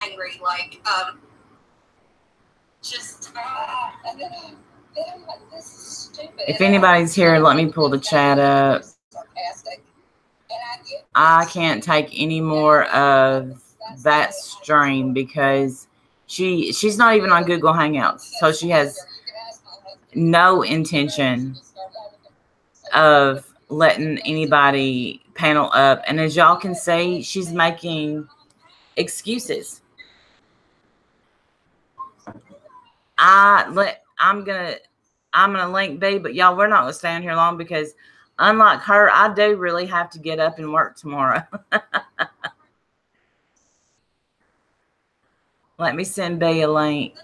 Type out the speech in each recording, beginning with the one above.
angry, like, just, and then I'm like, this is stupid. If anybody's here, let me pull the chat up. I can't take any more of that stream because she's not even on Google Hangouts. So she has no intention of letting anybody panel up. And as y'all can see, she's making excuses. I'm gonna link B, but y'all, we're not gonna stay on here long because unlike her, I do really have to get up and work tomorrow. Let me send B a link.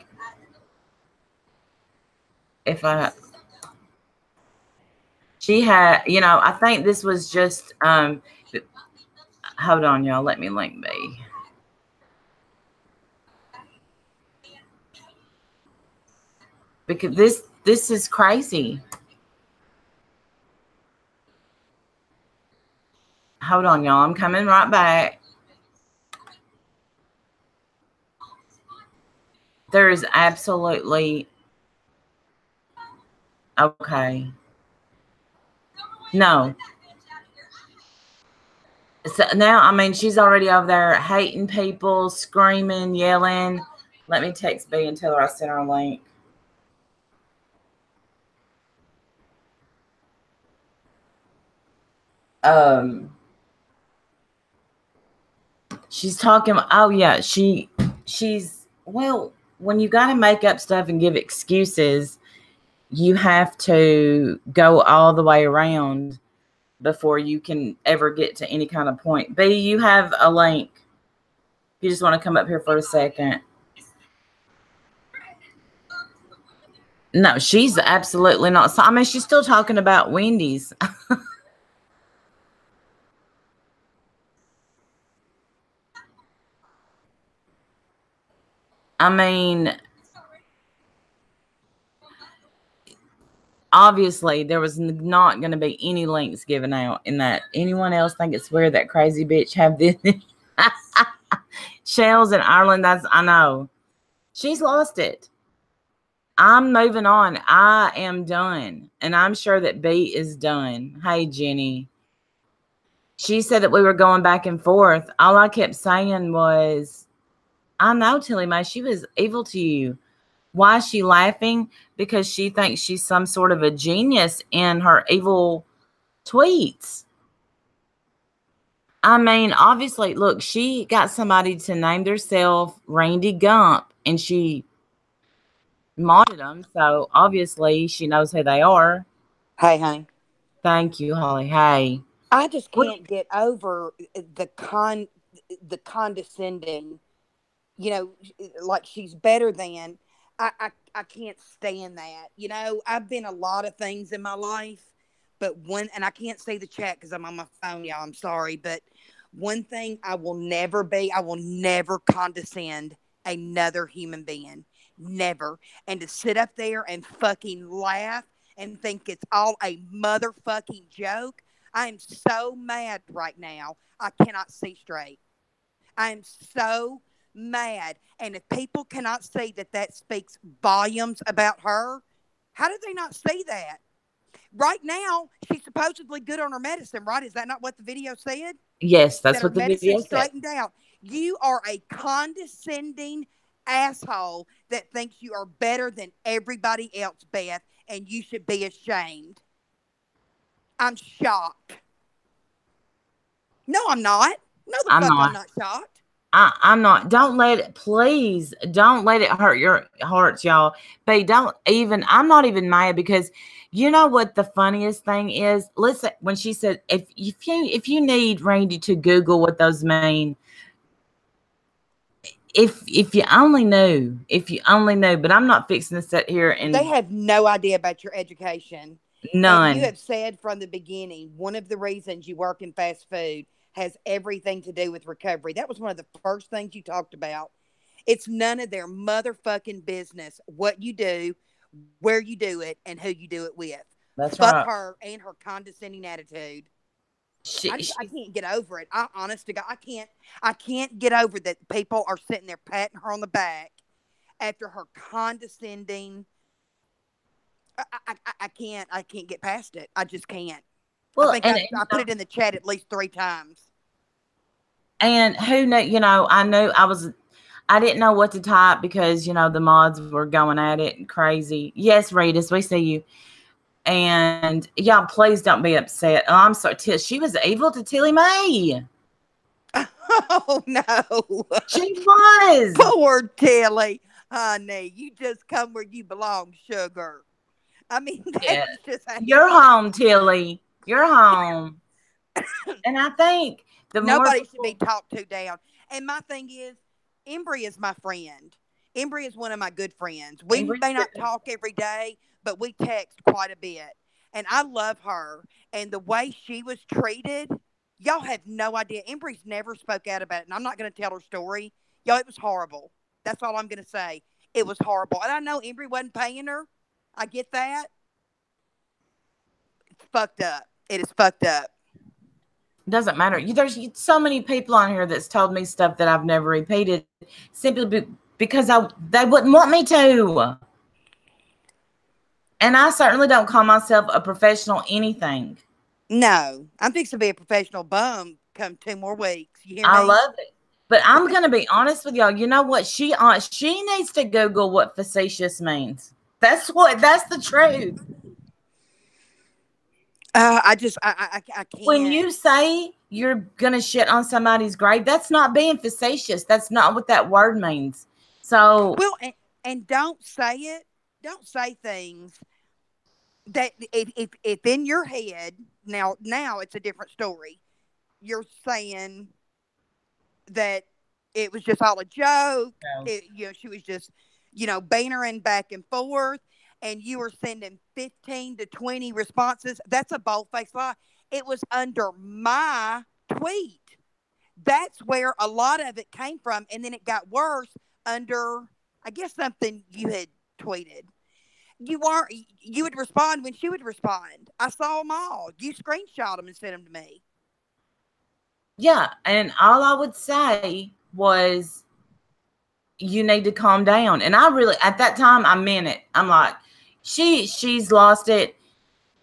She had, I think this was just, hold on, y'all. Let me link B. Because this is crazy. Hold on, y'all. I'm coming right back. There is absolutely... Okay. No. So now, I mean, she's already over there hating people, screaming, yelling. Let me text B and tell her I sent her a link. She's talking. Oh yeah, she's well. When you got to make up stuff and give excuses, you have to go all the way around before you can ever get to any kind of point. B, you have a link. You just want to come up here for a second. No, she's absolutely not. I mean, she's still talking about Wendy's. I mean, obviously, there was not going to be any links given out in that. Anyone else think it's weird that crazy bitch have this? Shells in Ireland, I know. She's lost it. I'm moving on. I am done. And I'm sure that B is done. Hey, Jenny. She said that we were going back and forth. All I kept saying was, I know, Tilly Mae, she was evil to you. Why is she laughing? Because she thinks she's some sort of a genius in her evil tweets. I mean, obviously, look, she got somebody to name themselves Randy Gump, and she modded them, so obviously she knows who they are. Hey, honey. Thank you, Holly. Hey. I just can't get over the condescending, like she's better than. I can't stand that. I've been a lot of things in my life, but and I can't see the chat because I'm on my phone, y'all. I'm sorry, but one thing I will never condescend another human being. Never. And to sit up there and fucking laugh and think it's all a motherfucking joke. I am so mad right now. I cannot see straight. I am so mad. And if people cannot see that speaks volumes about her, how do they not see that? Right now, she's supposedly good on her medicine, right? Is that not what the video said? Yes, that's what the video said. Straightened out. You are a condescending asshole that thinks you are better than everybody else, Beth, and you should be ashamed. I'm shocked. No, I'm not. No, I'm not shocked. I'm not. Please don't let it hurt your hearts, y'all. But I'm not even mad because you know what the funniest thing is? Listen, when she said, if you need Randy to Google what those mean, if you only knew, but I'm not fixing to sit here and... They have no idea about your education. None. And you have said from the beginning, one of the reasons you work in fast food has everything to do with recovery. That was one of the first things you talked about. It's none of their motherfucking business what you do, where you do it, and who you do it with. That's Fuck right. her and her condescending attitude. She, I she's can't get over it. Honest to God, I can't get over that people are sitting there patting her on the back after her condescending. I can't get past it. I just can't. I well, think I put it in the chat at least 3 times. and who knew? I didn't know what to type because the mods were going at it crazy. Yes, Redis, we see you. And y'all, please don't be upset. Oh, I'm sorry. She was evil to Tilly Mae. Oh no, She was. poor Tilly, honey. You just come where you belong, sugar. I mean, Yeah. that's just how you You're feel. home, Tilly. You're home. And I think the more Nobody should be people, talked to down. And my thing is, Embry is my friend. Embry is one of my good friends. We Ambry, may not talk every day, but we text quite a bit. And I love her. And the way she was treated, y'all have no idea. Embry's never spoke out about it. And I'm not going to tell her story. Y'all, it was horrible. That's all I'm going to say. It was horrible. And I know Embry wasn't paying her. I get that. It's fucked up. It is fucked up. doesn't matter. There's so many people on here that's told me stuff that I've never repeated simply because they wouldn't want me to. And I certainly don't call myself a professional anything. No, I'm fixing to be a professional bum come 2 more weeks. You hear I me? love it. But I'm going to be honest with y'all. You know what? She needs to Google what facetious means. That's the truth. I When can't. you say you're going to shit on somebody's grave, that's not being facetious. That's not what that word means. So, Well, and don't say it. Don't say things that if in your head now it's a different story. You're saying that it was just all a joke. no. She was just bantering back and forth, and you were sending 15 to 20 responses. That's a bold faced lie. It was under my tweet. That's where a lot of it came from, and then it got worse under, I guess, something you had tweeted. You would respond when she would respond. I saw them all. You screenshot them and sent them to me. Yeah. And all I would say was, you need to calm down. And I really, at that time, I meant it. I'm like, she's lost it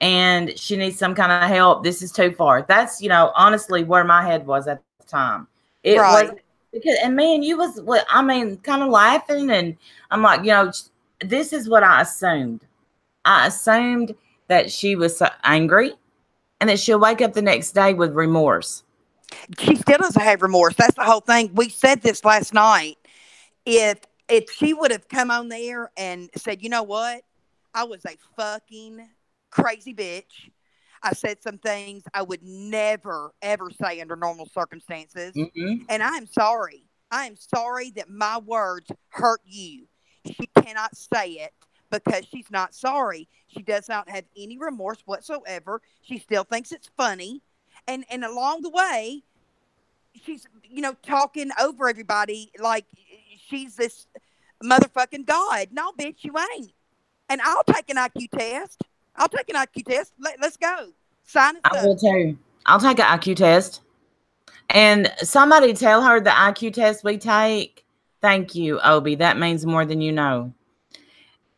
and she needs some kind of help. This is too far. That's, honestly where my head was at the time. It was Right. because, and me and you was what I mean, kind of laughing. And I'm like, this is what I assumed. I assumed that she was so angry and that she'll wake up the next day with remorse. She still doesn't have remorse. That's the whole thing. We said this last night. If if she would have come on there and said, you know what, I was a fucking crazy bitch. I said some things I would never ever say under normal circumstances, Mm-hmm. and I am sorry. I am sorry that my words hurt you. She cannot say it because she's not sorry. She does not have any remorse whatsoever. She still thinks it's funny, and along the way, she's talking over everybody like she's this motherfucking god. No, bitch, you ain't. And I'll take an IQ test. I'll take an IQ test. Let's go. Sign us I up. will too. I'll take an IQ test. And somebody tell her the IQ test we take. Thank you, Obi. That means more than you know.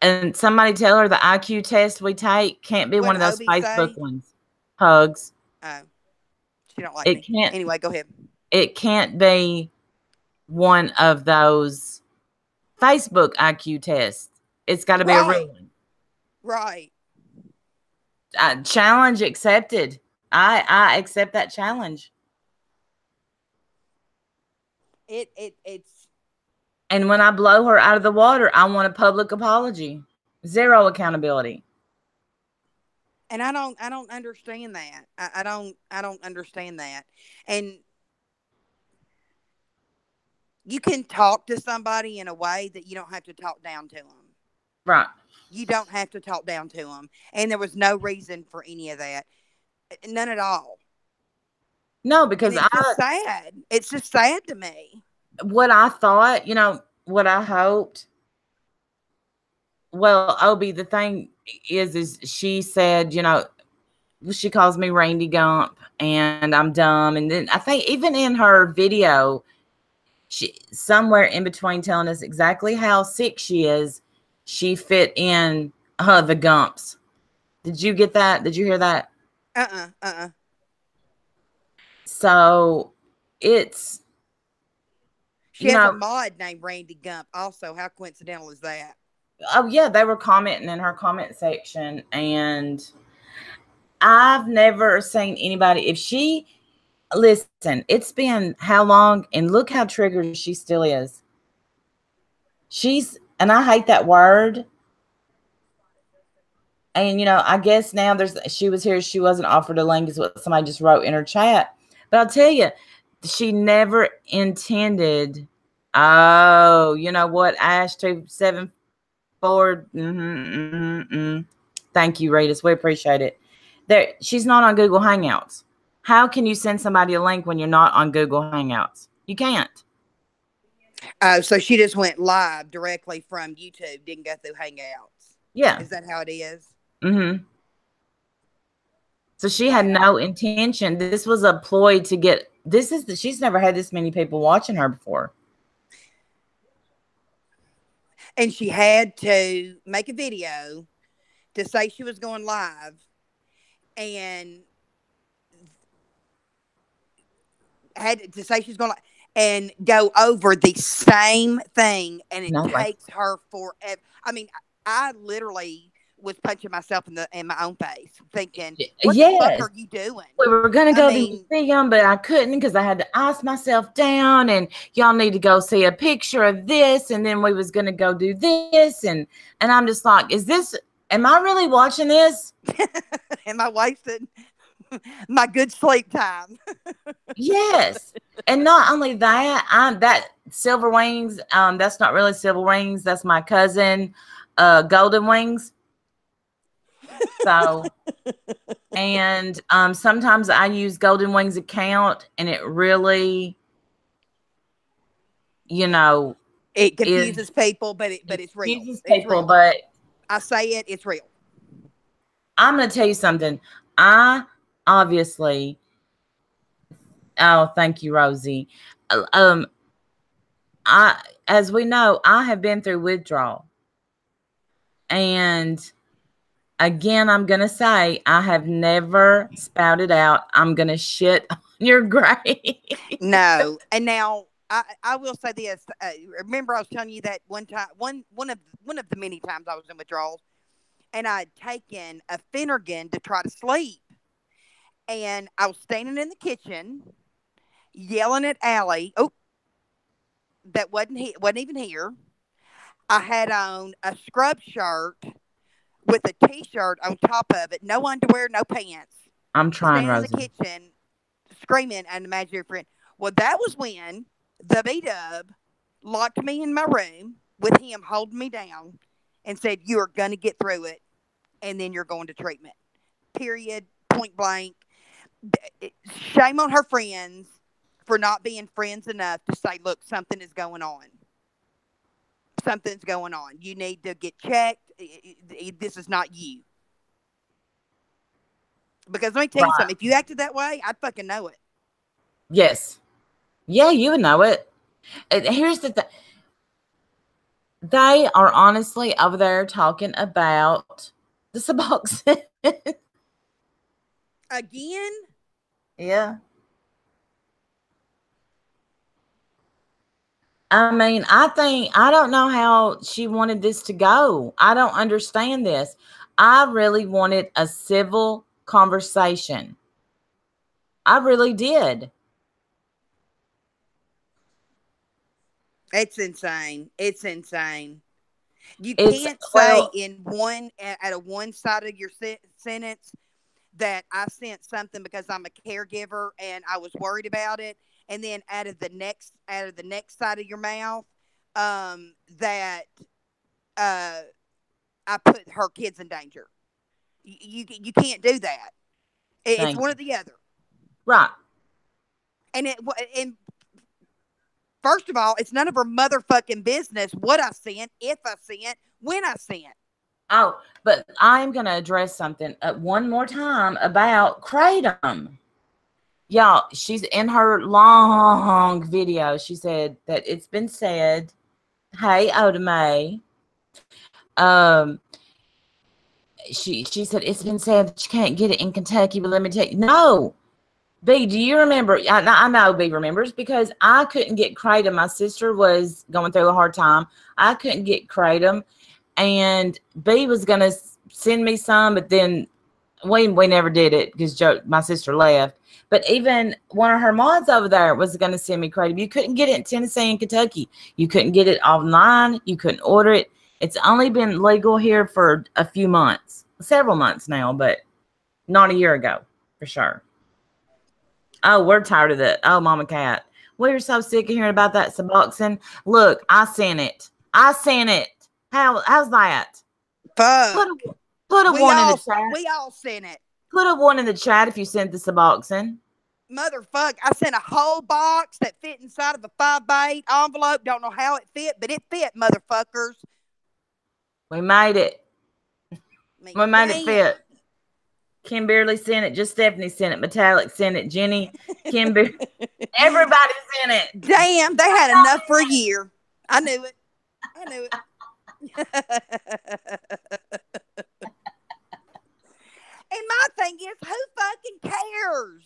And somebody tell her the IQ test we take can't be What one of did those Obi Facebook say? ones. Hugs. Oh, she don't like It me. can't Anyway, go ahead. it can't be one of those Facebook IQ tests. It's got to be a real Right, one. right. Challenge accepted. I accept that challenge. It's And when I blow her out of the water, I want a public apology. Zero accountability. and I don't understand that. I don't understand that. And you can talk to somebody in a way that you don't have to talk down to them. Right. You don't have to talk down to them. And there was no reason for any of that. None at all. No, And because it's just sad. It's just sad to me. what I thought, what I hoped. Well, Obi, the thing is she said, she calls me Randy Gump and I'm dumb. And then I think even in her video, she somewhere in between telling us exactly how sick she is, she fit in the Gumps. Did you get that? Did you hear that? So it's, She you has a know, mod named Randy Gump also. How coincidental is that? oh yeah, they were commenting in her comment section, and I've never seen anybody. If she, listen, it's been how long, and look how triggered she still is. She's, and I hate that word. And I guess now she was here, she wasn't offered a link, is what somebody just wrote in her chat. But I'll tell you, she never intended. Oh, you know what? Ash 274. Thank you, Ratus. We appreciate it. She's not on Google Hangouts. How can you send somebody a link when you're not on Google Hangouts? You can't. So she just went live directly from YouTube, didn't go through Hangouts. Yeah. Is that how it is? Mm-hmm. So she had no intention. This was a ploy to get. She's never had this many people watching her before. And she had to make a video to say she was going live and had to say she's going to and go over the same thing, and it takes her forever. I mean, I literally was punching myself in my own face, thinking, "What the fuck are you doing?" We were gonna go to the museum, but I couldn't because I had to ice myself down, and y'all need to go see a picture of this, and then we was gonna go do this, and I'm just like, is this? Am I really watching this? Am I wasting my good sleep time? Yes. And not only that, that Silver Wings, that's not really Silver Wings, that's my cousin, Golden Wings. So, and sometimes I use Golden Wings account, and it really, it confuses people, but it's real. Confuses people, but I say it's real. I'm going to tell you something. I obviously, oh, thank you, Rosie. As we know, I have been through withdrawal. And again, I'm going to say, I have never spouted out, I'm going to shit on your grave. No. And now I will say this. Remember I was telling you that one time, one of the many times I was in withdrawals, and I had taken a Finnegan to try to sleep. And I was standing in the kitchen yelling at Allie. Oh, that wasn't even here. I had on a scrub shirt with a t-shirt on top of it, no underwear, no pants. I'm trying, Standing Rosie. in the kitchen screaming at an imaginary friend. Well, that was when the B-Dub locked me in my room with him holding me down and said, "You are going to get through it, and then you're going to treatment." Period. Point blank. Shame on her friends for not being friends enough to say, "Look, something is going on. Something's going on. You need to get checked. This is not you." Because let me tell you something. If you acted that way, I'd fucking know it. Yes. Yeah, you would know it. Here's the thing. They are honestly over there talking about the Suboxone. Again? Yeah. I mean, I don't know how she wanted this to go. I don't understand this. I really wanted a civil conversation. I really did. It's insane. It's insane. You can't say in at a one side of your sentence that I sent something because I'm a caregiver and I was worried about it, and then out of the next side of your mouth, that I put her kids in danger. You can't do that. It's one or the other. Right. And first of all, it's none of her motherfucking business what I sent, if I sent, when I sent. Oh, but I'm going to address something one more time about Kratom. Y'all, she's in her long video. She said that it's been said, hey, Oda Mae, um, she said it's been said that you can't get it in Kentucky, but let me tell you, no. B, do you remember? I know B remembers because I couldn't get Kratom. My sister was going through a hard time. I couldn't get Kratom, and B was gonna send me some, but then we never did it because my sister left. But even one of her mods over there was going to send me Kratom. You couldn't get it in Tennessee and Kentucky. You couldn't get it online. You couldn't order it. It's only been legal here for a few months, several months now, but not a year ago for sure. Oh, we're tired of that. Oh, Mama Cat. We're so sick of hearing about that Suboxone. Look, I sent it. How's that? Fuck. Put a one in the chat. We all sent it. Put a one in the chat if you sent the Suboxone. Motherfuck, I sent a whole box that fit inside of a 5x8 envelope. Don't know how it fit, but it fit, motherfuckers. We made it. We made it fit. Kim barely sent it. Just Stephanie sent it. Metallic sent it. Jenny, Kim, everybody sent it. Damn, they had enough for a year. I knew it. And my thing is, who fucking cares?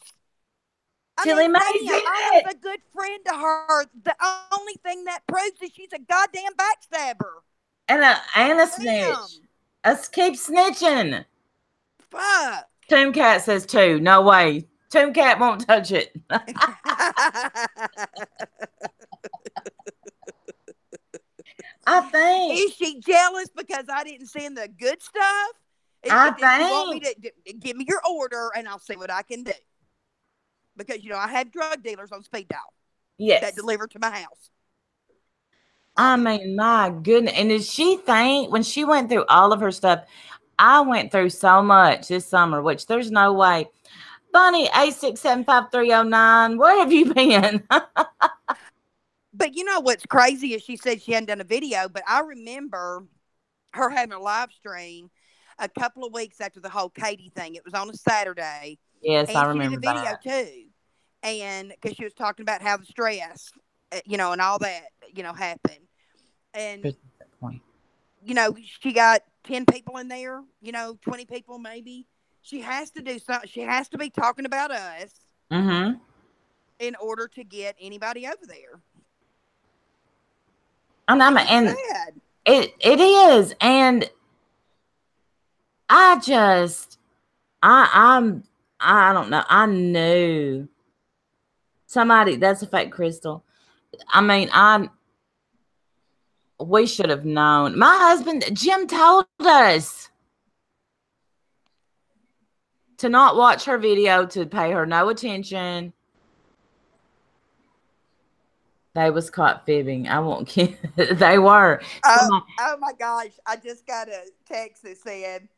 Tilly Mae I was a good friend to her. The only thing that proves is she's a goddamn backstabber. And a snitch. Us keep snitching. Fuck. Tooncat says 2. No way. Tooncat won't touch it. I think. Is she jealous because I didn't send the good stuff? I think. You want me to give me your order and I'll see what I can do. Because, I have drug dealers on speed dial. Yes. That deliver to my house. I mean, my goodness. And did she think when she went through all of her stuff, I went through so much this summer, which there's no way. Bunny, 8675309, where have you been? But you know what's crazy is she said she hadn't done a video, but I remember her having a live stream a couple of weeks after the whole Katie thing. It was on a Saturday. Yes, and I remember she did a video that. too. And because she was talking about how the stress, and all that, happened. And, she got 10 people in there, 20 people maybe. She has to do something. She has to be talking about us in order to get anybody over there. And it is. And I don't know. I knew somebody. That's a fake Crystal. I mean, we should have known. My husband, Jim, told us to not watch her video, to pay her no attention. They was caught fibbing. I won't kid. They were. Oh my gosh. I just got a text that said,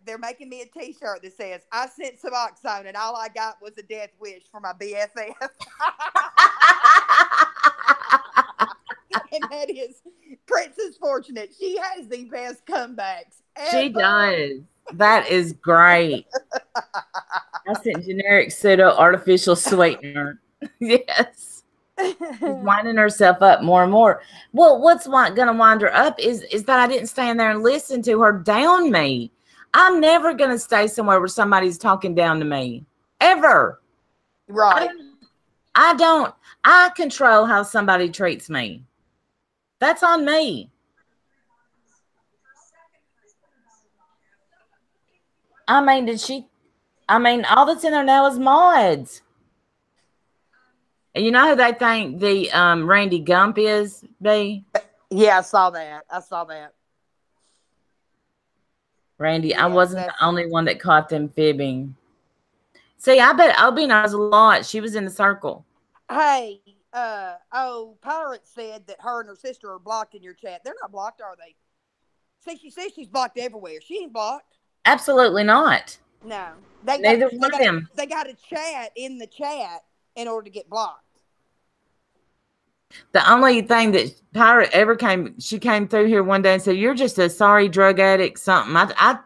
they're making me a t-shirt that says, I sent Suboxone and all I got was a death wish for my BFF. And that is Princess Fortunate. She has the best comebacks ever. She does. That is great. I sent generic pseudo artificial sweetener. Yes. She's winding herself up more and more. Well, what's going to wind her up is that I didn't stand there and listen to her down me. I'm never going to stay somewhere where somebody's talking down to me. Ever. Right. I don't. I control how somebody treats me. That's on me. I mean, all that's in there now is mods. You know who they think the Randy Gump is, B? Yeah, I saw that. Randy, yeah, I wasn't the only one that caught them fibbing. See, I bet Obie knows a lot. She was in the circle. Hey, Pirate said that her and her sister are blocked in your chat. They're not blocked, are they? See, she says she's blocked everywhere. She ain't blocked. Absolutely not. No. Neither one of them. They got a chat in the chat in order to get blocked. The only thing that Pirate ever came, she came through here one day and said, "You're just a sorry drug addict." Something. I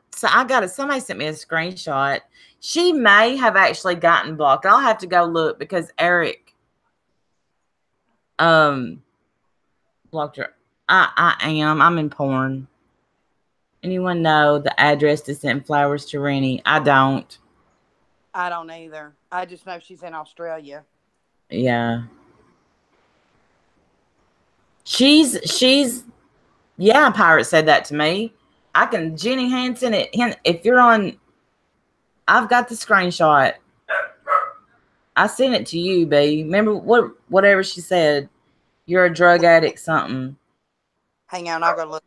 got it. Somebody sent me a screenshot. She may have actually gotten blocked. I'll have to go look because Eric um blocked her. I am. I'm in porn. Anyone know the address to send flowers to Rennie? I don't. I don't either. I just know she's in Australia. Yeah. She's yeah, Pirate said that to me. I can Jenny Hansen it if you're on I've got the screenshot. I sent it to you, B. Remember whatever she said. You're a drug addict, something. Hang on, I'll go look.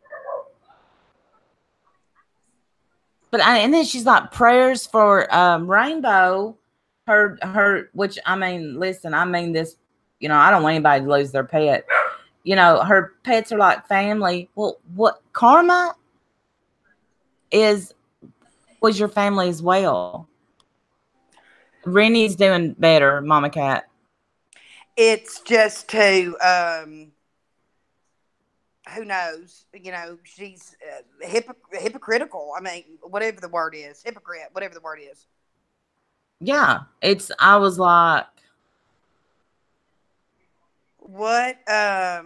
But and then she's like prayers for Rainbow. Her which I mean, listen, I mean this, I don't want anybody to lose their pet. Her pets are like family. Well, what Karma was your family as well. Rennie's doing better, Mama Cat. It's just to who knows? She's hypocritical. I mean, whatever the word is, hypocrite, whatever the word is. Yeah, I was like, what? I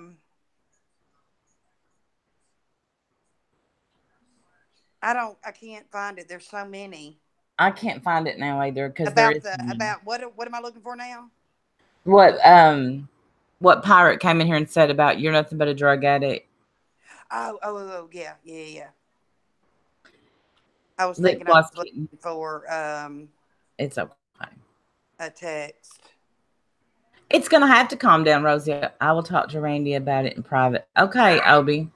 can't find it. There's so many. I can't find it now either because there is about what am I looking for now? What Pirate came in here and said about you're nothing but a drug addict. Oh, yeah. I was thinking I was looking for it's okay. A text. It's gonna have to calm down, Rosie. I will talk to Randy about it in private. Okay, Obi.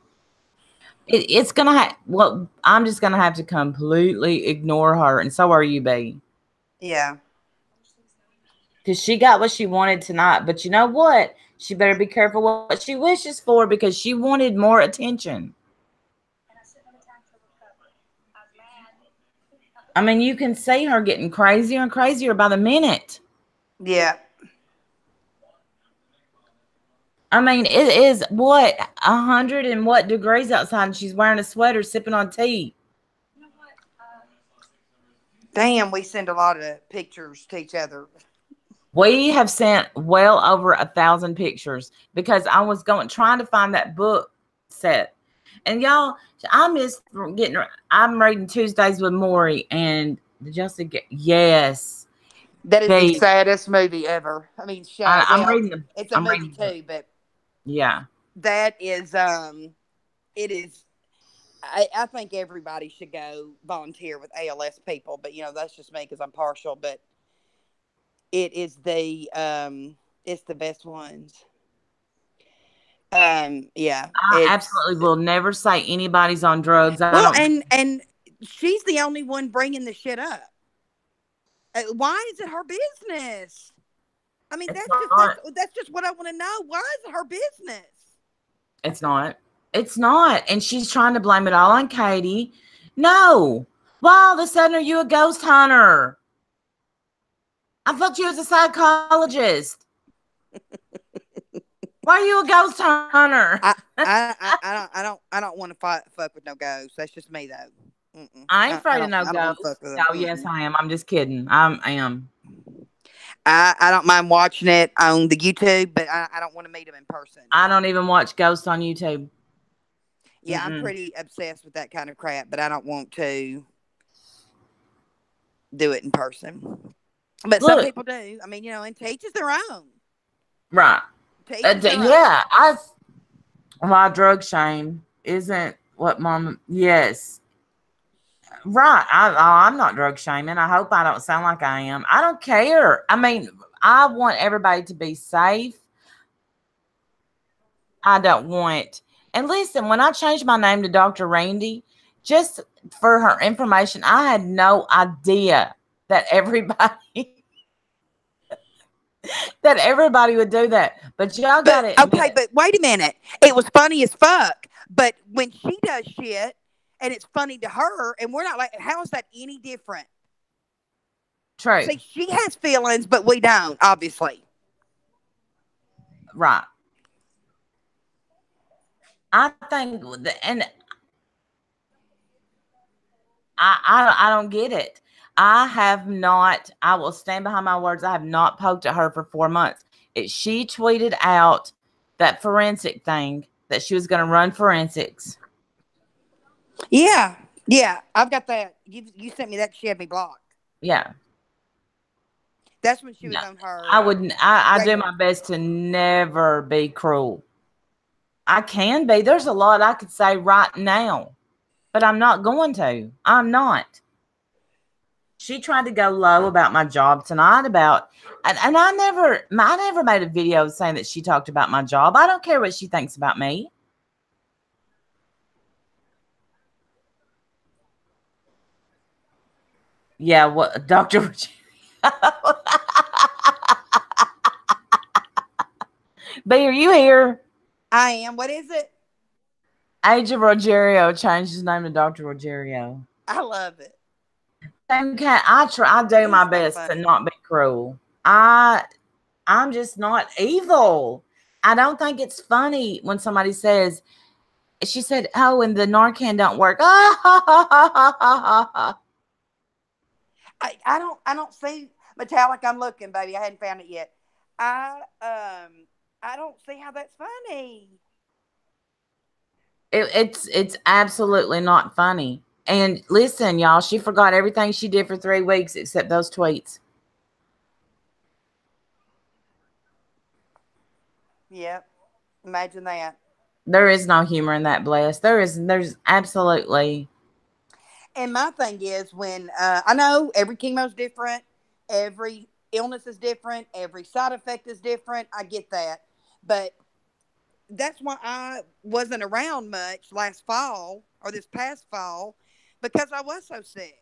It's gonna have. Well, I'm just gonna have to completely ignore her, and so are you, B. Yeah. Because she got what she wanted tonight, but you know what? She better be careful what she wishes for because she wanted more attention. I mean, you can see her getting crazier and crazier by the minute. Yeah. I mean, it is what 100 and what degrees outside, and she's wearing a sweater, sipping on tea. Damn, we send a lot of pictures to each other. We have sent well over 1,000 pictures because I was trying to find that book set. And y'all, I miss I'm reading Tuesdays with Maury, and did y'all see? Yes. That is the saddest movie ever. I mean, I'm reading it's a movie too, but yeah, that is it is. I think everybody should go volunteer with ALS people, but that's just me because I'm partial. But it is it's the best ones. Yeah, I absolutely will never say anybody's on drugs. And she's the only one bringing the shit up. Why is it her business? I mean, that's just what I want to know. Why is it her business? It's not. It's not. And she's trying to blame it all on Katie. No. Why all of a sudden are you a ghost hunter? I thought you was a psychologist. Why are you a ghost hunter? I don't want to fuck with no ghosts. That's just me though. I ain't afraid of no ghosts. Oh yes, I am. I'm just kidding. I am. I don't mind watching it on the YouTube, but I don't want to meet them in person. I don't even watch ghosts on YouTube. Yeah, I'm pretty obsessed with that kind of crap, but I don't want to do it in person. But some people do. I mean, and to each is their own. Right. Yeah. My drug shame isn't what Mom. Yes. Right. I'm not drug shaming. I hope I don't sound like I am. I don't care. I mean, I want everybody to be safe. I don't want. And listen, when I changed my name to Dr. Randy, just for her information, I had no idea that everybody would do that. But y'all got it. Okay, but wait a minute. It was funny as fuck. But when she does shit and it's funny to her, and we're not like, how is that any different? True. See, she has feelings, but we don't, obviously. Right. I think, and I don't get it. I have not, I will stand behind my words. I have not poked at her for 4 months. She tweeted out that forensic thing that she was going to run forensics. Yeah. Yeah. I've got that. You sent me that. She had me blocked. Yeah. That's when she No, was on her. I wouldn't. I do regular. my best to never be cruel. I can be. There's a lot I could say right now, but I'm not going to. I'm not. She tried to go low about my job tonight and I never made a video saying that she talked about my job. I don't care what she thinks about me. Yeah, what Dr. B, are you here? I am. What is it? Age of Rogerio changed his name to Dr. Rogerio. I love it. Okay, I do my He's so best to funny. not be cruel. I'm just not evil. I don't think it's funny when somebody says, she said, "Oh, and the Narcan don't work." I don't see metallic. I'm looking, baby. I hadn't found it yet. I don't see how that's funny. It's absolutely not funny. And listen, y'all, she forgot everything she did for 3 weeks except those tweets. Yep. Imagine that. There is no humor in that, Bless. There's absolutely. And my thing is when I know every chemo's different, every illness is different, every side effect is different. I get that. But that's why I wasn't around much last fall or this past fall because I was so sick.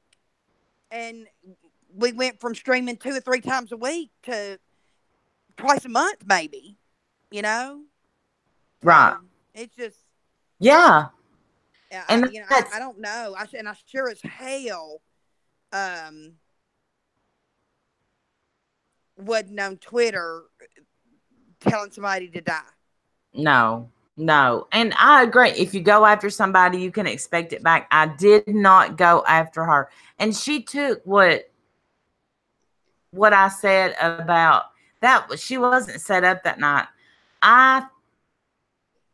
And we went from streaming 2 or 3 times a week to twice a month, maybe, you know? Right. So it's just, Yeah. And I don't know. And I sure as hell um, wasn't on Twitter telling somebody to die. no. No. And I agree. If you go after somebody, you can expect it back. I did not go after her. And she took what I said about that. She wasn't set up that night. I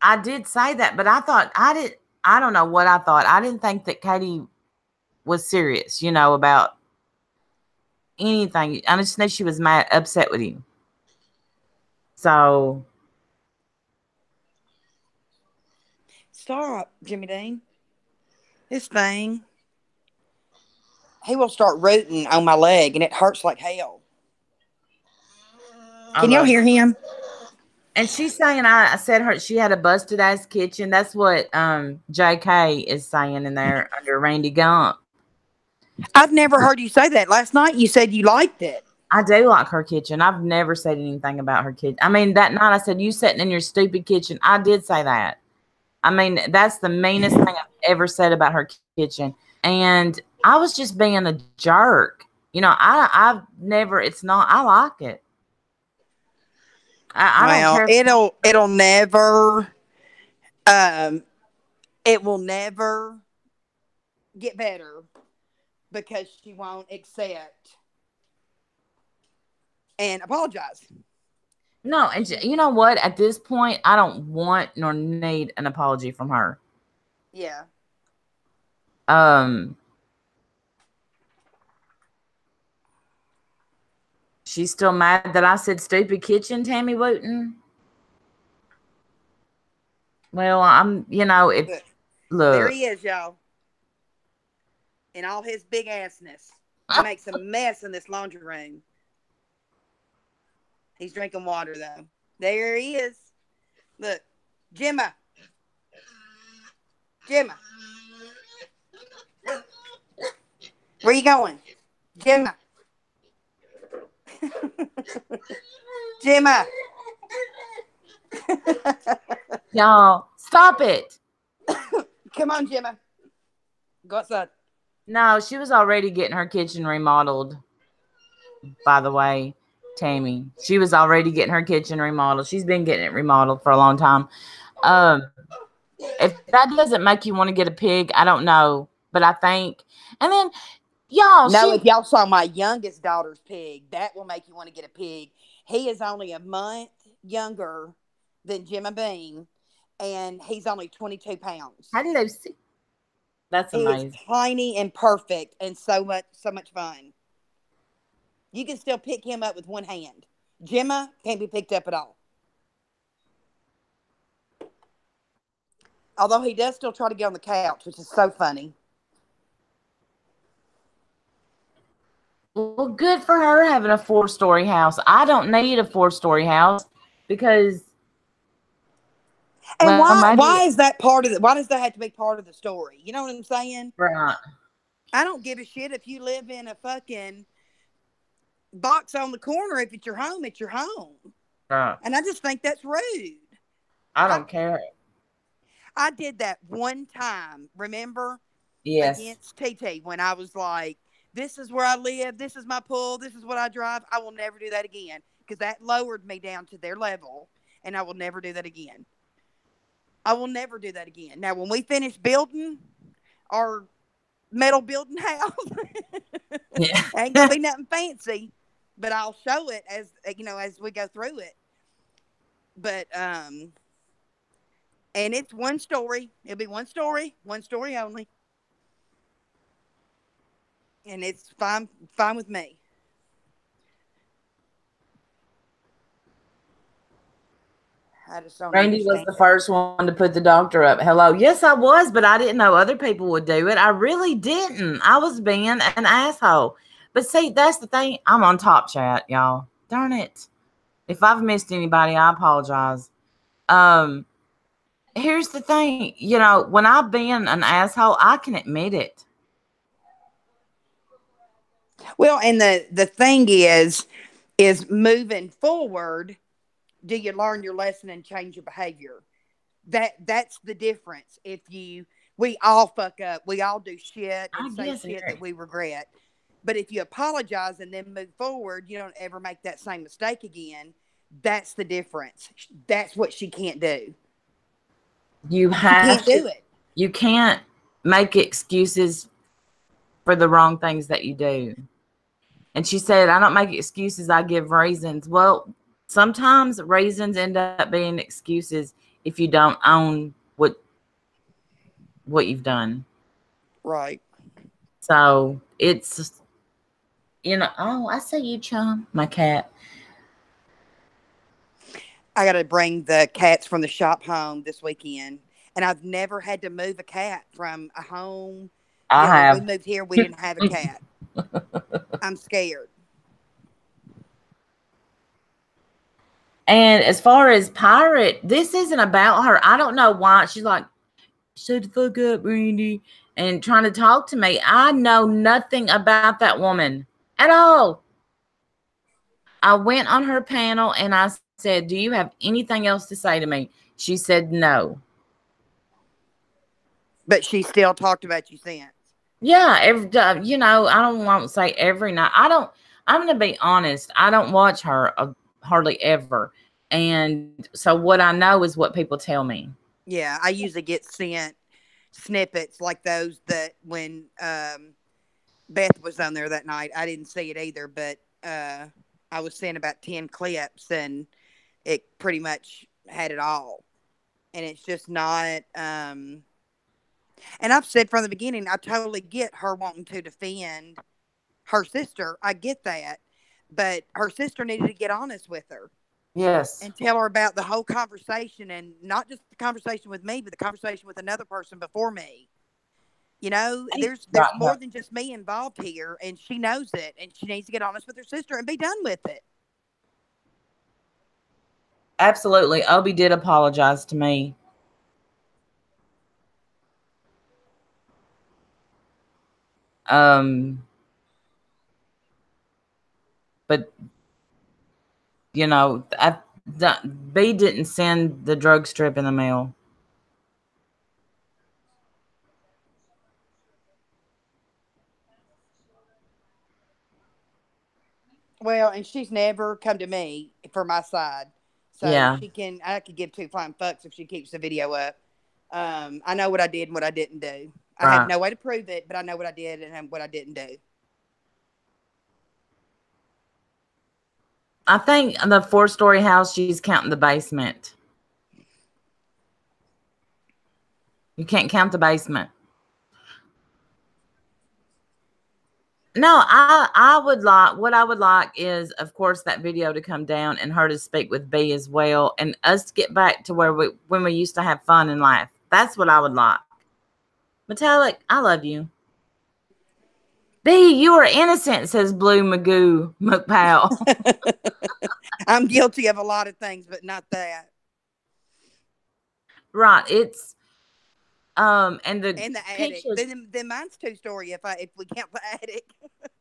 I did say that, but I don't know what I thought. I didn't think that Katie was serious, about anything. I just know she was mad, upset with you. So Stop, Jimmy Dean. This thing. He will start rooting on my leg and it hurts like hell. I Can y'all love hear him? And she's saying I said she had a busted ass kitchen. That's what JK is saying in there under Randy Gump. I've never heard you say that. Last night you said you liked it. I do like her kitchen. I've never said anything about her kitchen. I mean, that night I said, "You sitting in your stupid kitchen." I did say that. I mean, that's the meanest thing I've ever said about her kitchen. And I was just being a jerk. I've never, it's not, I like it. I don't care. It'll never it will never get better because she won't accept and apologize. No, and you know what? At this point, I don't want nor need an apology from her. Yeah. She's still mad that I said stupid kitchen, Tammy Wooten. Well, if look, there he is, y'all, in all his big assness. He makes a mess in this laundry room. He's drinking water though. There he is. Look, Gemma. Gemma. Where you going? Gemma. Gemma. y'all, stop it. Come on, Gemma. Go outside. No, she was already getting her kitchen remodeled. By the way, Tammy, she was already getting her kitchen remodeled. She's been getting it remodeled for a long time. If that doesn't make you want to get a pig, I don't know. But I think, and then y'all, No, she, if y'all saw my youngest daughter's pig, that will make you want to get a pig. He is only a month younger than Jimmy Bean, and he's only 22 pounds. how did they see? That's He is amazing. tiny and perfect and so much fun. You can still pick him up with one hand. Gemma can't be picked up at all. Although he does still try to get on the couch, which is so funny. Well, good for her having a 4-story house. I don't need a 4-story house because, And well, why maybe, is that part of the, why does that have to be part of the story? You know what I'm saying? right, I don't give a shit if you live in a fucking box on the corner. If it's your home, it's your home. right. And I just think that's rude. I I don't care. I did that one time, remember, Yes. against TT when I was like, this is where I live, this is my pool, this is what I drive. I will never do that again because that lowered me down to their level, and I will never do that again. I will never do that again. Now, when we finish building our metal building house, Yeah. ain't gonna be nothing fancy, but I'll show it as as we go through it. But and it's one story. It'll be one story only, and it's fine with me. I just don't Randy was understand the it. first one to put the doctor up. Hello. Yes, I was, but I didn't know other people would do it. I really didn't. I was being an asshole. But see, that's the thing. I'm on top chat, y'all. Darn it. If I've missed anybody, I apologize. Um, Here's the thing. When I've been an asshole, I can admit it. Well, and the thing is moving forward. Do you learn your lesson and change your behavior? That's the difference. If you We all fuck up, we all do shit and I say guess, shit that Eric. we regret. But if you apologize and then move forward, you don't ever make that same mistake again. That's the difference. That's what she can't do. You She can't have to, do it. you can't make excuses for the wrong things that you do. And she said, I don't make excuses, I give reasons. Well, sometimes reasons end up being excuses if you don't own what you've done. Right. So it's, oh, I see you, chum, my cat. I got to bring the cats from the shop home this weekend. And I've never had to move a cat from a home. I When we have. moved here, we didn't have a cat. I'm scared. And as far as Pirate, this isn't about her. I don't know why. She's like, shut the fuck up, Randy, and trying to talk to me. I know nothing about that woman at all. I went on her panel and I said, do you have anything else to say to me? She said no. But she still talked about you since. Yeah, I don't want to say every night. I'm going to be honest. I don't watch her hardly ever. And so what I know is what people tell me. Yeah, I usually get sent snippets like those that when Beth was on there that night. I didn't see it either, but I was sent about 10 clips and it pretty much had it all. And it's just not. And I've said from the beginning, I totally get her wanting to defend her sister. I get that. But her sister needed to get honest with her Yes. and tell her about the whole conversation, and not just the conversation with me, but the conversation with another person before me. There's Right. more than just me involved here, and she knows it, and she needs to get honest with her sister and be done with it. Absolutely. Obi did apologize to me. Um, but B didn't send the drug strip in the mail. Well, and she's never come to me for my side, so Yeah. I could give two flying fucks if she keeps the video up. I know what I did and what I didn't do. I have Right. no way to prove it, but I know what I did and what I didn't do. I think the 4-story house, she's counting the basement. You can't count the basement. No, I would like, what I would like is, of course, that video to come down and her to speak with B as well, and us to get back to where when we used to have fun and laugh. That's what I would like. Metallic, I love you. B, you are innocent, says Blue Magoo McPow. I'm guilty of a lot of things, but not that. Right, it's and the And the attic. pictures. Then mine's 2-story if we count the attic.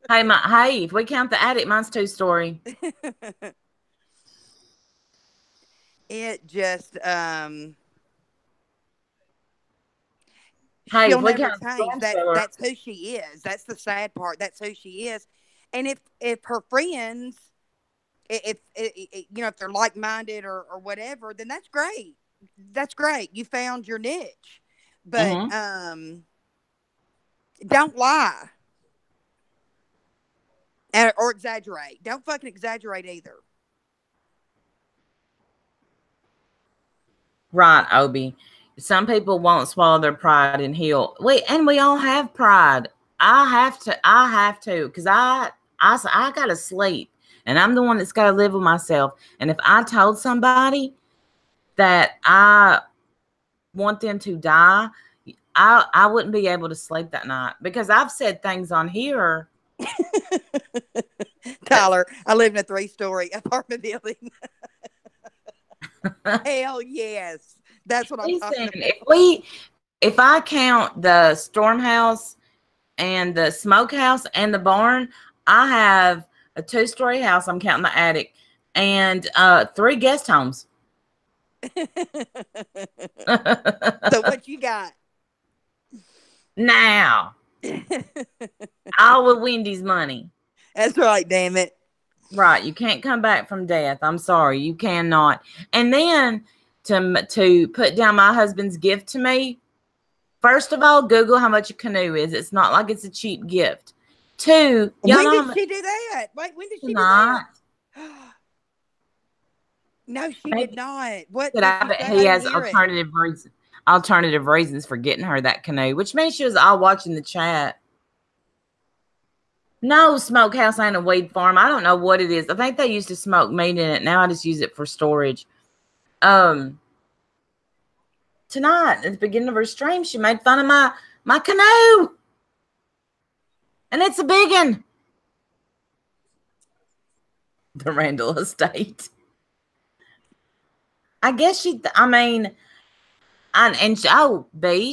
Hey, if we count the attic, mine's 2-story. It just Hey, she'll if we never count the change. storm cellar, That's who she is. That's the sad part. That's who she is. And if her friends, if you know, if they're like minded or whatever, then that's great. That's great. You found your niche. But don't lie or exaggerate. Don't fucking exaggerate either. right, Obi. Some people won't swallow their pride and heal. And we all have pride. I have to, because I gotta sleep, and I'm the one that's gotta live with myself. And if I told somebody that I want them to die, I wouldn't be able to sleep that night, because I've said things on here. Tyler, I live in a 3-story apartment building. Hell yes. That's what I'm talking about. If I count the storm house and the smokehouse and the barn, I have a 2-story house. I'm counting the attic, and 3 guest homes. So what you got? Now, all with Wendy's money. That's right, damn it. Right, you can't come back from death. I'm sorry, you cannot. And then to put down my husband's gift to me, first of all, Google how much a canoe is. It's not like it's a cheap gift. 2, when did she do that? Wait, when did she do that? No, she did not. What? I bet he has alternative reasons for getting her that canoe, which means she was all watching the chat. No, smokehouse ain't a weed farm. I don't know what it is. I think they used to smoke meat in it. Now I just use it for storage. Tonight, at the beginning of her stream, she made fun of my canoe. And it's a big one. The Randall estate. I guess B,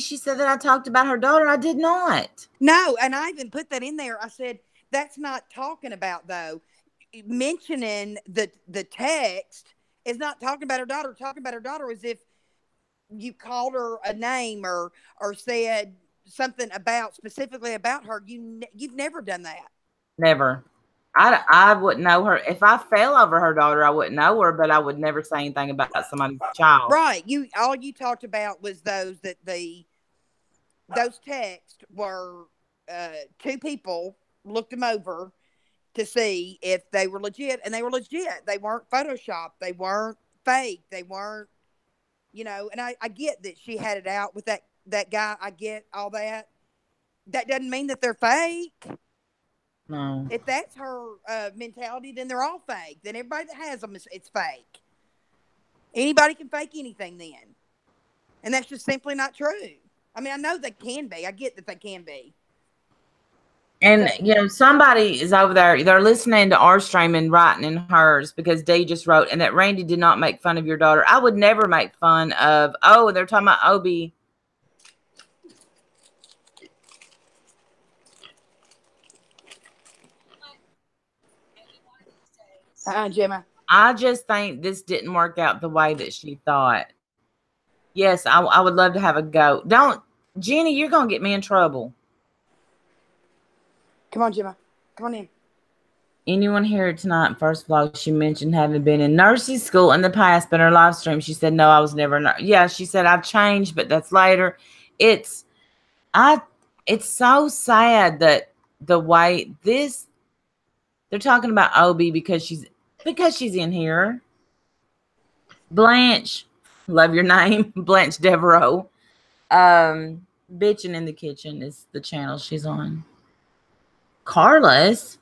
she said that I talked about her daughter. I did not. No, and I even put that in there. I said, that's not talking about, though. Mentioning the text is not talking about her daughter. Talking about her daughter as if you called her a name or said something specifically about her. You've never done that. Never. I wouldn't know her. If I fell over her daughter, I wouldn't know her, but I would never say anything about somebody's child. Right. All you talked about was those texts were 2 people looked them over to see if they were legit, and they were legit. They weren't photoshopped. They weren't fake. They weren't, and I get that she had it out with that guy. I get all that. That doesn't mean that they're fake. No. If that's her mentality, then they're all fake. Then everybody that has them, it's fake. Anybody can fake anything then. And that's just simply not true. I mean, I know they can be. I get that they can be. And, somebody is over there. They're listening to our stream and writing in hers, because Dee just wrote, and that Randy did not make fun of your daughter. I would never make fun of, they're talking about Obi. Gemma. I just think this didn't work out the way that she thought. Yes, I would love to have a go. Jenny, you're going to get me in trouble. Come on, Gemma. Come on in. Anyone here tonight? First vlog, she mentioned having been in nursing school in the past, but in her live stream, she said, no, I was never. Yeah, she said, I've changed, but that's later. It's so sad that the way this, they're talking about Obi because she's in here. Blanche, love your name, Blanche Devereaux. Bitching in the Kitchen is the channel she's on. Carlos.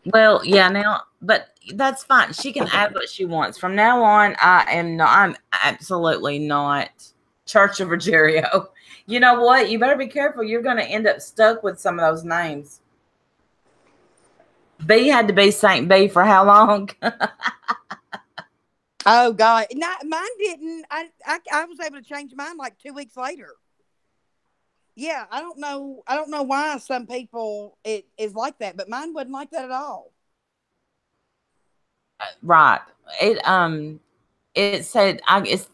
Well, yeah, now, but that's fine. She can add what she wants. From now on, I'm absolutely not Church of Rogerio. You know what? You better be careful. You're going to end up stuck with some of those names. B had to be Saint B for how long? Oh God, mine didn't. I was able to change mine like 2 weeks later. Yeah, I don't know why some people it is like that, but mine wasn't like that at all. Right. It said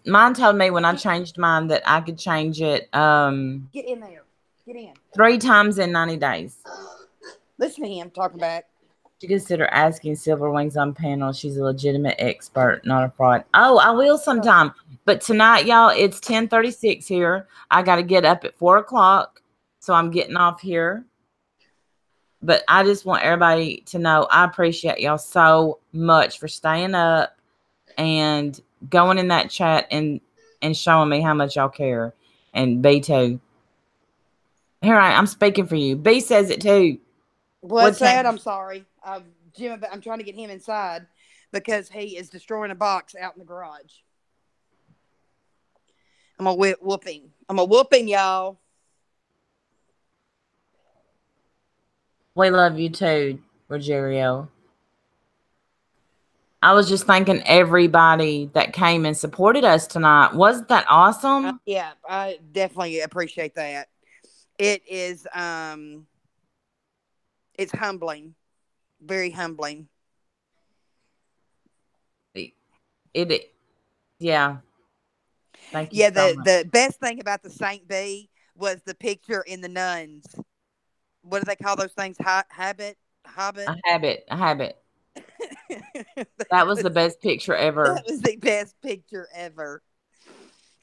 mine told me when I changed mine that I could change it Get in there. Get in. 3 times in 90 days. Listen to him talking back. You consider asking Silver Wings on panel. She's a legitimate expert, not a fraud. Oh, I will sometime. But tonight, y'all, it's 10:36 here. I got to get up at 4 o'clock, so I'm getting off here. But I just want everybody to know I appreciate y'all so much for staying up and going in that chat and showing me how much y'all care. And B too. Here I'm speaking for you. B says it too. What's that? I'm sorry. Jim, I'm trying to get him inside because he is destroying a box out in the garage. I'm a whooping. I'm a whooping, y'all. We love you too, Rogerio. I was just thanking everybody that came and supported us tonight. Wasn't that awesome? Yeah, I definitely appreciate that. It is it's humbling. Very humbling. Yeah. Thank you. Yeah, so much. the best thing about the Saint B was the picture in the nuns. What do they call those things? Habit. A habit. That was the best picture ever. That was the best picture ever.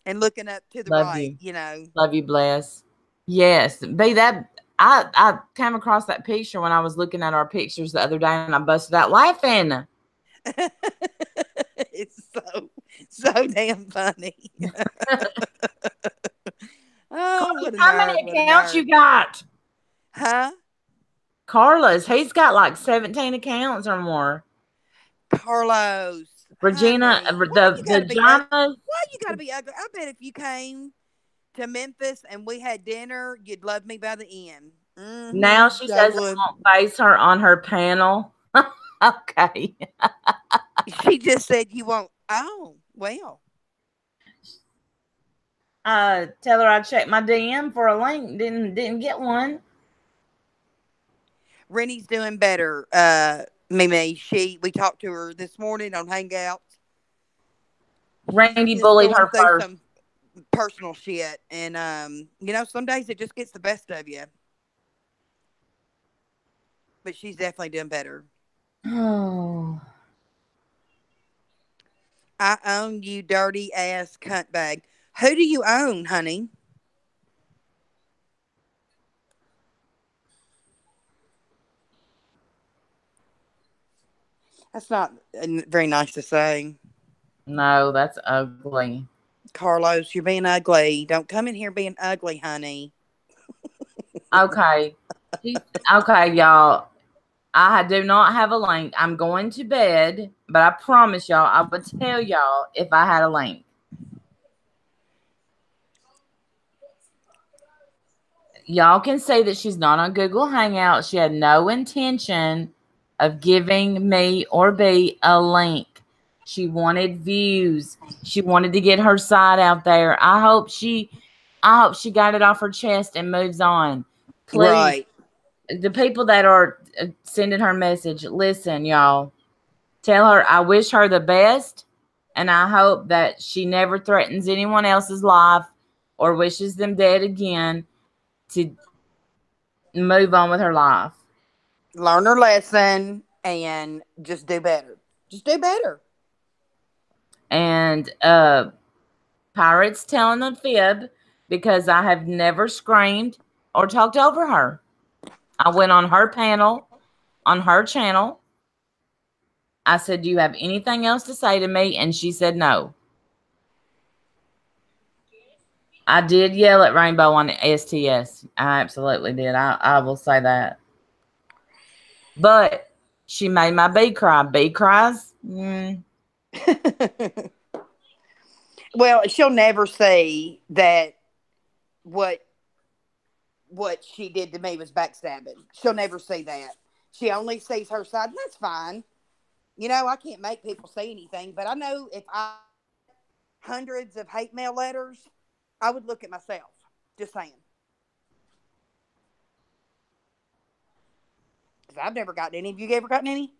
And looking up to the Love right, you know. Love you, bless. Yes, be that. I came across that picture when I was looking at our pictures the other day, and I busted out laughing. It's so damn funny. Oh, how many accounts you got? Huh? Carlos, he's got like 17 accounts or more. Carlos. Regina, honey, the Jana. Why you gotta be ugly? I bet if you came to Memphis and we had dinner, you'd love me by the end. Mm-hmm, now she says I won't face her on her panel. Okay. She just said you won't. Oh, well. Tell her I checked my DM for a link. Didn't get one. Rennie's doing better. Mimi, we talked to her this morning on Hangouts. Randy bullied her first. Some personal shit, and you know, some days it just gets the best of you. But she's definitely doing better. Oh. I own you, dirty ass cunt bag. Who do you own, honey? That's not very nice to say. No, that's ugly. Carlos, you're being ugly. Don't come in here being ugly, honey. Okay. Okay, y'all. I do not have a link. I'm going to bed, but I promise y'all, I would tell y'all if I had a link. Y'all can say that she's not on Google Hangouts. She had no intention of giving me or B a link. She wanted views. She wanted to get her side out there. I hope she got it off her chest and moves on. Please. Right. The people that are sending her message, listen, y'all. Tell her I wish her the best, and I hope that she never threatens anyone else's life or wishes them dead again to move on with her life. Learn her lesson and just do better. Just do better. And Pirate's telling a fib because I have never screamed or talked over her. I went on her panel, on her channel. I said, do you have anything else to say to me? And she said no. I did yell at Rainbow on STS. I absolutely did. I will say that. But she made my B cry. B cries? Well, she'll never say that what she did to me was backstabbing. She'll never say that. She only sees her side, and that's fine. You know, I can't make people say anything, but I know if I hundreds of hate mail letters, I would look at myself. Just saying. Because I've never gotten any. Have you ever gotten any?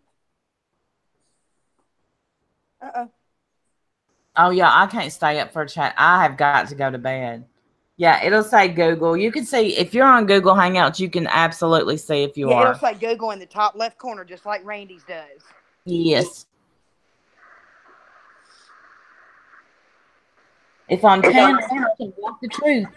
Uh-oh. Oh, yeah, I can't stay up for a chat. I have got to go to bed. Yeah, it'll say Google. You can see, if you're on Google Hangouts, you can absolutely see if you are. Yeah, it'll say Google in the top left corner, just like Randy's does. Yes. If I'm 10, I can walk the truth.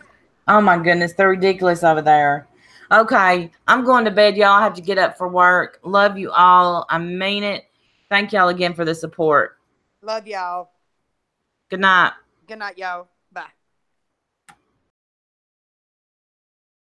Oh, my goodness. They're ridiculous over there. Okay, I'm going to bed, y'all. I have to get up for work. Love you all. I mean it. Thank y'all again for the support. Love y'all. Good night. Good night, y'all.